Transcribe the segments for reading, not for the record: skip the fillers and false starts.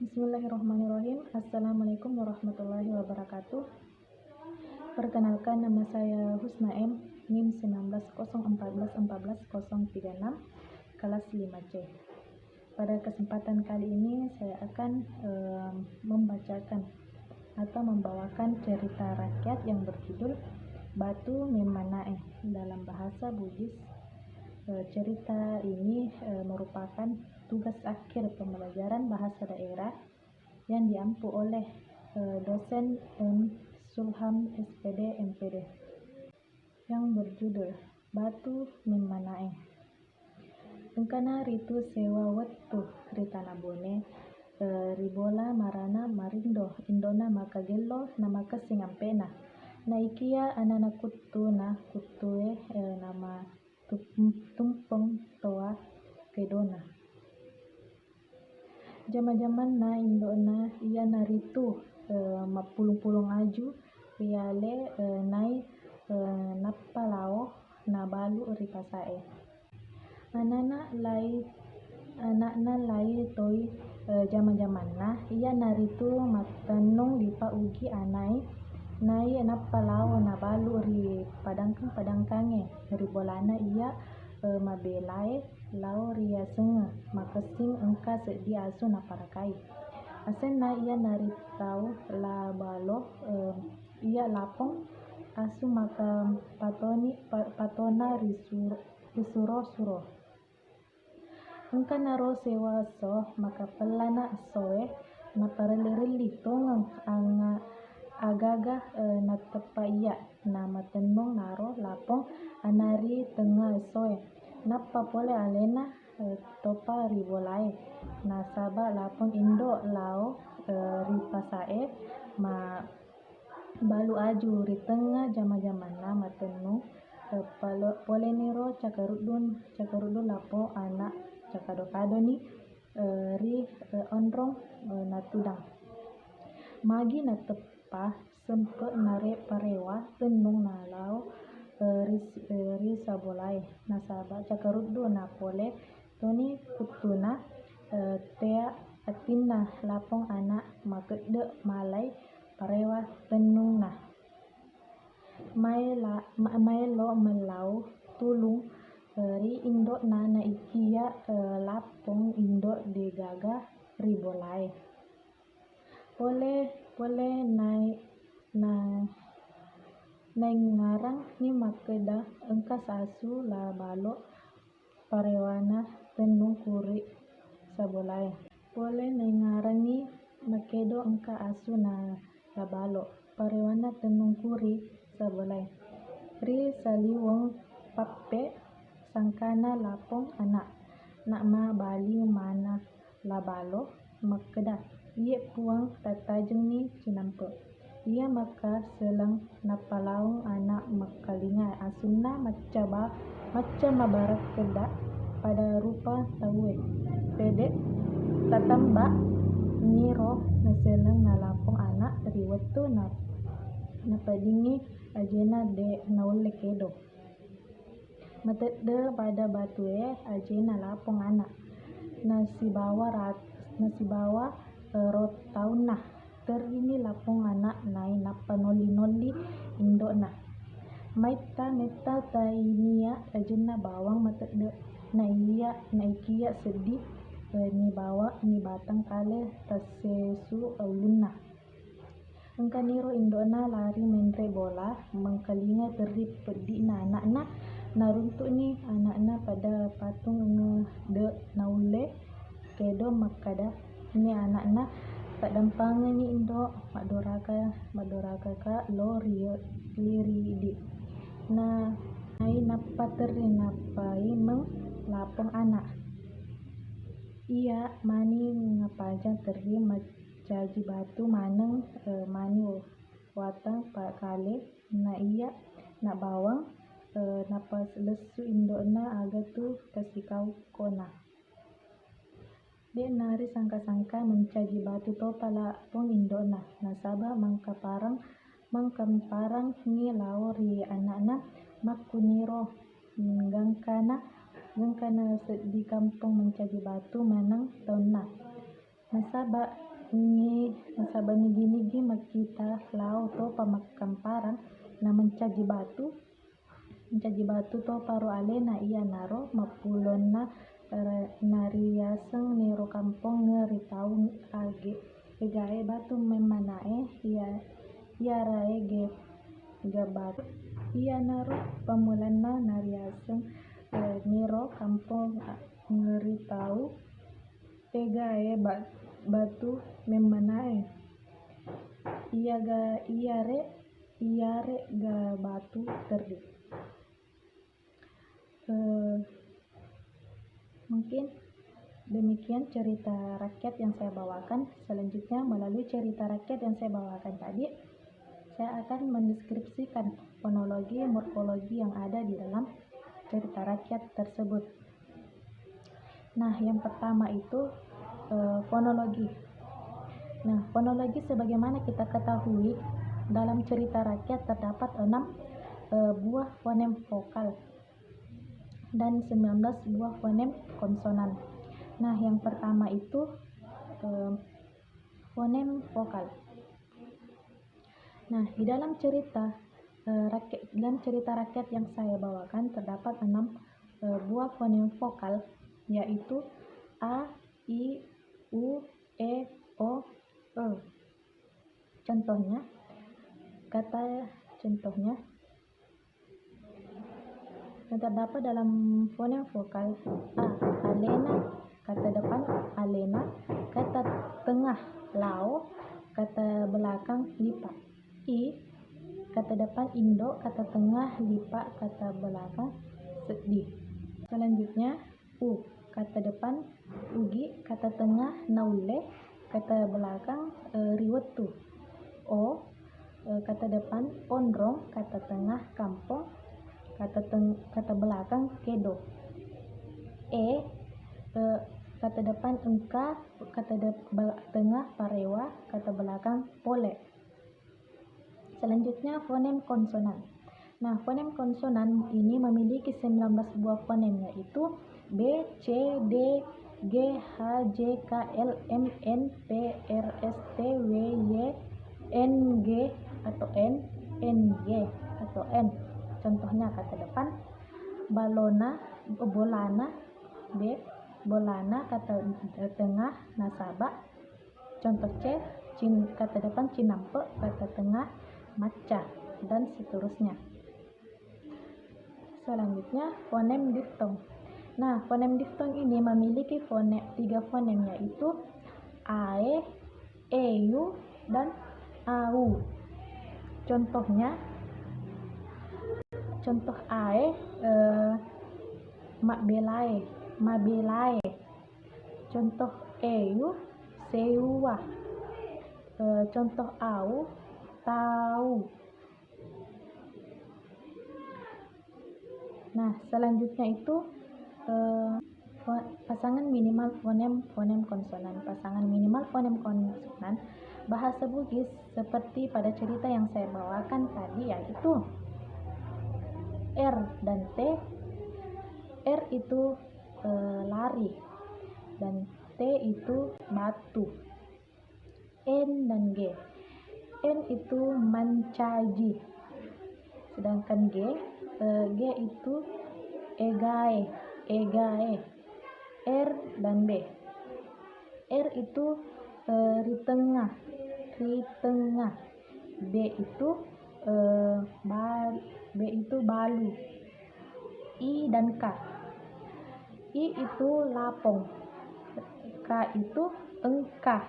Bismillahirrahmanirrahim. Assalamualaikum warahmatullahi wabarakatuh. Perkenalkan, nama saya Husna M, NIM 1901414036, kelas 5C. Pada kesempatan kali ini saya akan membacakan atau membawakan cerita rakyat yang berjudul Batu Memanae dalam bahasa Bugis. Cerita ini merupakan tugas akhir pembelajaran bahasa daerah yang diampu oleh dosen M. Sulham SPD MPD yang berjudul Batu Memanae. Engkana ritu sewa wetu ritana bone ribola marana marindo indona makagello nama kasingampena na ikia anana kutu na kutue nama tumpeng toa kedona. Jama-jaman na indona ia naritu mapulung-pulung aju riale nai napalao na balu ripasae. Anakna lai toi jama-jaman na ia naritu matanong lipa ugi anai nai napalao na balu ri padangkange ri bolana ia mabelae lao ria senga makasing engka sedi asu na parakai asen na ia naritau la balo ia lapong asu maka patona risuro engka naro sewa so maka pelana soe na pareli tongang anga agaga na tepa ia na matenong naro lapong anari tengah soe napa pole alena topa ribolae na saba lapong indo lao ripasae ma balu aju ri tengah jama-jaman na matenong pole niro cakarudun lapo anak cakado-kado ni ri onrong na tudang magi na tepa sempe nare parewa tenung na lao ri sabolae nasaba cakarudu na pole toni kutuna tea atinna lapong anak makedde malai parewa tenung na maelo melau tulung ri indo na ikia lapong indo de gaga ribolae pole nai ngarang ni makeda engka sasu la balo parewana tenung kuri sabolae pole nai ngarang ni makedo engka asu na la balo parewana tenung kuri sabolae ri saliwong pappe sangkana lapong anak ma bali mana la balo makeda ie puang tatajeng ni cinampe ia maka selang napalaung anak makalinga asunna macca mabarak keda pada rupa taue pede tatamba niro naselang nalapong anak dari wetu napadingi ajena de naule kedo matedde pada batue ajena lapong anak nasibawa rotauna terini lapong anak nai napa noli indona meta ta inia ajena bawang matedde na ikia sedih ni batang kale tasesu ulunna engka niro indona lari menre bola mengkalinga teri pedi na anakna naruntuk ni anakna pada patung de naule kedo makada ni anakna tak dampanga ni indo madoraka ka lo liri di na nai napa teri napai meng lapong anak ia mani ngapajang teri macaji batu maneng mani watang kale na ia na bawang napa lesu indona aga tu kasikau kona de nari sangka-sangka mencaji batu topa lapong indona nasaba mangkamparang ni lao ri anakna makuniro gangkana di kampung mencaji batu manang taunna nasaba nasaba nigi makita lau to pamakam parang na mencaji batu to paru alena iya naro mapulon na nariaseng nero kampong ngeritau age egae batu memanae iya rae ge batu iya naro pamulana nariaseng nero kampong ngeritau egae batu memanae iya re ga batu terdi. Mungkin demikian cerita rakyat yang saya bawakan. Selanjutnya, melalui cerita rakyat yang saya bawakan tadi, saya akan mendeskripsikan fonologi morfologi yang ada di dalam cerita rakyat tersebut. Nah, yang pertama itu fonologi. Nah, fonologi sebagaimana kita ketahui dalam cerita rakyat terdapat 6 buah fonem vokal dan 19 buah fonem konsonan. Nah, yang pertama itu fonem vokal. Nah, di dalam cerita rakyat yang saya bawakan terdapat 6 buah fonem vokal, yaitu a, i, u, e, o, e. Contohnya yang terdapat dalam fonem vokal a, alena, kata depan alena, kata tengah lao, kata belakang lipa. I, kata depan indo, kata tengah lipa, kata belakang sedih. Selanjutnya u, kata depan ugi, kata tengah naule, kata belakang riwetu. O, kata depan ondrong, kata tengah kampung, kata belakang kedo. E, kata depan engka, kata tengah parewa, kata belakang pole. Selanjutnya fonem konsonan. Nah, fonem konsonan ini memiliki 19 buah fonem, yaitu B, C, D, G, H, J, K, L, M, N, P, R, S, T, W, Y, N, G atau N, G atau N. Contohnya kata depan bolana, B, bolana, kata tengah nasaba. Contoh C, kata depan cinampe, kata tengah maca, dan seterusnya. Selanjutnya fonem diftong. Nah, fonem diftong ini memiliki 3 fonem, yaitu ae, eu, dan au. Contoh ae, mabelae. Contoh eu, sewa. Contoh au, tahu. Nah, selanjutnya itu pasangan minimal fonem konsonan. Pasangan minimal fonem konsonan bahasa Bugis seperti pada cerita yang saya bawakan tadi, yaitu R dan T. R itu lari dan T itu batu. N dan G. N itu mencaji, sedangkan G itu egae. R dan B. R itu ritengah. B itu balu. I dan K. I itu lapong. K itu engkah.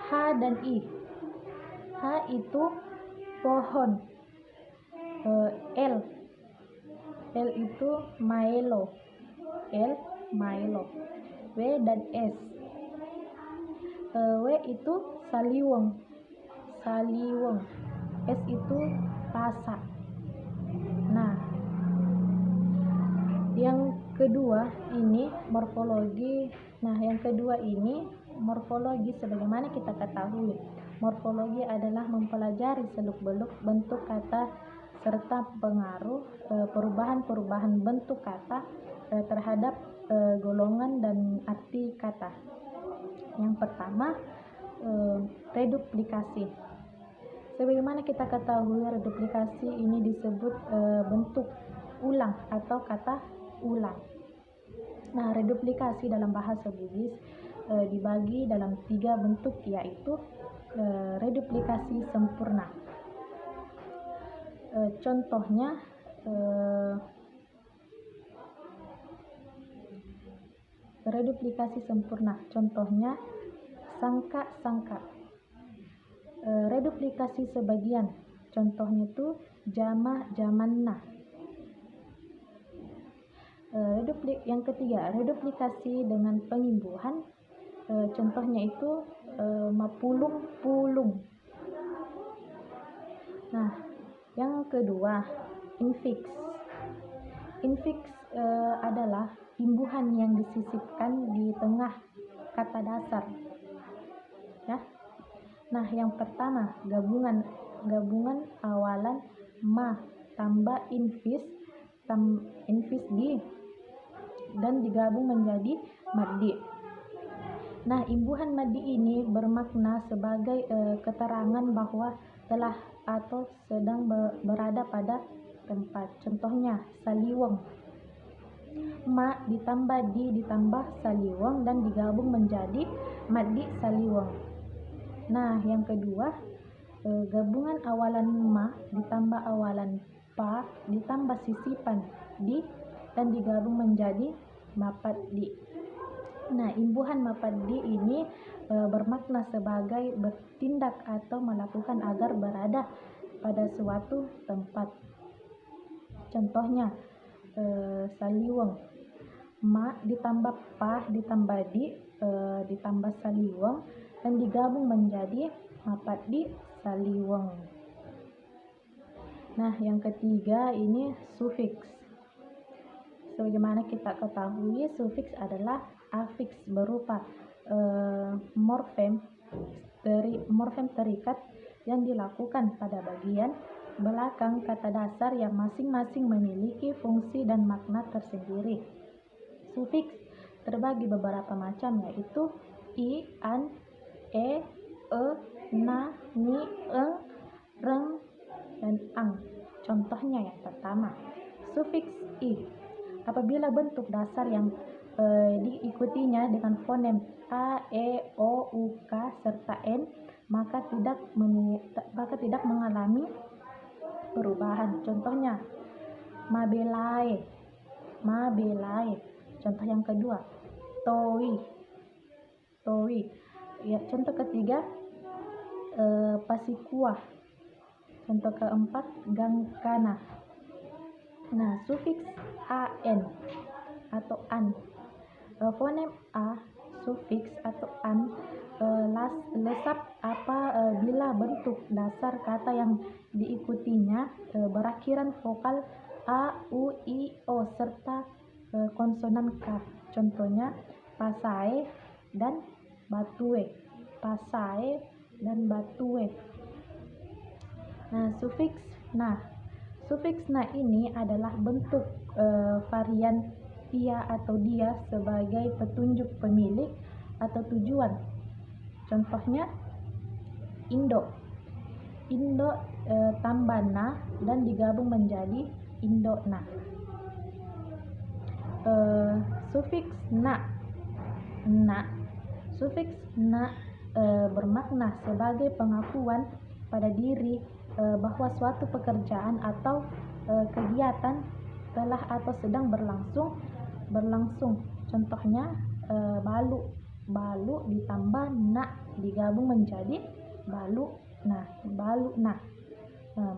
H dan I. H itu pohon. L itu maelo. W dan S. W itu saliweng. S itu pasa. Nah, yang kedua ini morfologi. Morfologi sebagaimana kita ketahui. Morfologi adalah mempelajari seluk-beluk bentuk kata serta pengaruh perubahan bentuk kata terhadap golongan dan arti kata. Yang pertama, reduplikasi. Sebagaimana kita ketahui, reduplikasi ini disebut bentuk ulang atau kata ulang. Nah, reduplikasi dalam bahasa Bugis dibagi dalam 3 bentuk, yaitu reduplikasi sempurna. Contohnya reduplikasi sempurna. Contohnya sangka-sangka. Reduplikasi sebagian. Contohnya itu jama-jamanna. Yang ketiga, reduplikasi dengan pengimbuhan. Contohnya itu mapulung-pulung. Nah, yang kedua, infiks. Infiks adalah imbuhan yang disisipkan di tengah kata dasar. Ya. Nah, yang pertama, gabungan awalan ma tambah infis di dan digabung menjadi maddi. Nah, imbuhan maddi ini bermakna sebagai keterangan bahwa telah atau sedang berada pada tempat. Contohnya saliweng. Ma ditambah di ditambah saliweng dan digabung menjadi maddi saliweng. Nah, yang kedua, gabungan awalan ma ditambah awalan pa ditambah sisipan di dan digabung menjadi mapadi. Nah, imbuhan mapadi ini bermakna sebagai bertindak atau melakukan agar berada pada suatu tempat. Contohnya saliweng. Ma ditambah pa ditambah di ditambah saliweng dan digabung menjadi mapadi saliweng. Nah, yang ketiga ini sufiks. Sebagaimana kita ketahui, sufiks adalah afiks berupa morfem terikat yang dilakukan pada bagian belakang kata dasar yang masing-masing memiliki fungsi dan makna tersendiri. Sufiks terbagi beberapa macam, yaitu i, an, e, na, ni, eng, reng, dan ang. Contohnya yang pertama, sufiks i. Apabila bentuk dasar yang diikutinya dengan fonem a, e, o, u, k, serta n, maka tidak mengalami perubahan. Contohnya mabelae. Contoh yang kedua, toi. Ya, contoh ketiga, pasikuah. Contoh keempat, gangkana. Nah, sufiks an atau an. Fonem a, sufiks atau an lesap bila bentuk dasar kata yang diikutinya berakhiran vokal a, u, i, o serta konsonan k. Contohnya pasae dan batue. Nah, sufiks na ini adalah bentuk varian ia atau dia sebagai petunjuk pemilik atau tujuan. Contohnya indo tambah na dan digabung menjadi indona. Sufiks na bermakna sebagai pengakuan pada diri bahwa suatu pekerjaan atau kegiatan telah atau sedang berlangsung. Contohnya balu ditambah na digabung menjadi balu na.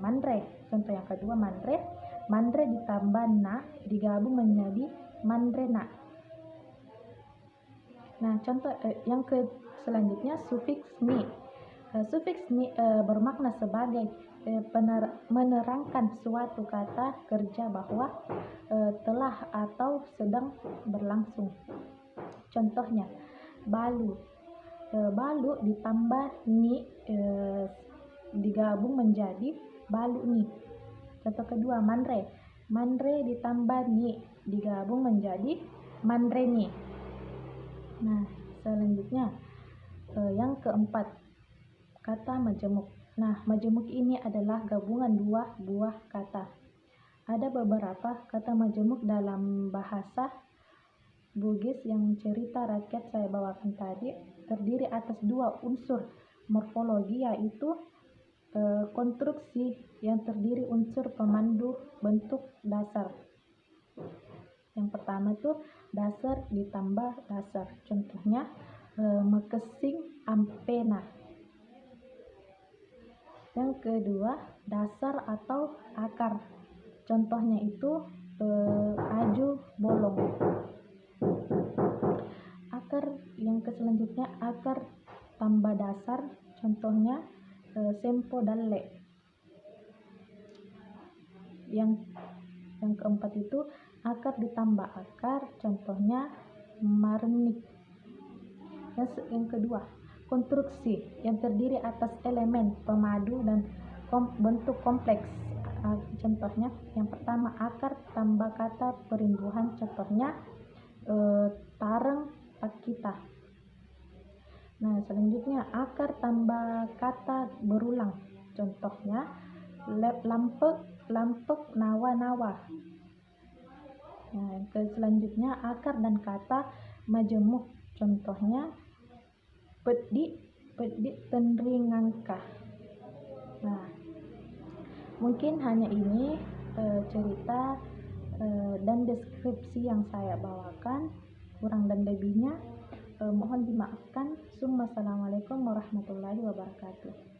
Mandre. Contoh yang kedua, mandre ditambah na digabung menjadi mandrena. Nah, contoh yang selanjutnya sufiks ni. Sufiks ni bermakna sebagai menerangkan suatu kata kerja bahwa telah atau sedang berlangsung. Contohnya balu ditambah ni digabung menjadi balu ni. Contoh kedua, mandre ditambah ni digabung menjadi mandreni. Nah, selanjutnya Yang keempat, kata majemuk. Nah, majemuk ini adalah gabungan dua buah kata. Ada beberapa kata majemuk dalam bahasa Bugis yang cerita rakyat saya bawakan tadi terdiri atas dua unsur morfologi, yaitu konstruksi yang terdiri unsur pemandu bentuk dasar. Yang pertama itu dasar ditambah dasar. Contohnya mekesing ampena. Yang kedua, dasar atau akar. Contohnya itu aju bolong. Akar yang selanjutnya akar tambah dasar. Contohnya sempo dalle. Yang keempat itu akar ditambah akar. Contohnya marnik. Yang kedua, konstruksi yang terdiri atas elemen pemadu dan bentuk kompleks. Contohnya yang pertama akar tambah kata perimbuhan. Contohnya tareng pakita. Nah, selanjutnya akar tambah kata berulang. Contohnya lampek nawa-nawa. Nah, selanjutnya akar dan kata majemuk. Contohnya peddi tenringangka. Nah, mungkin hanya ini cerita dan deskripsi yang saya bawakan. Kurang dan lebihnya mohon dimaafkan. Assalamualaikum warahmatullahi wabarakatuh.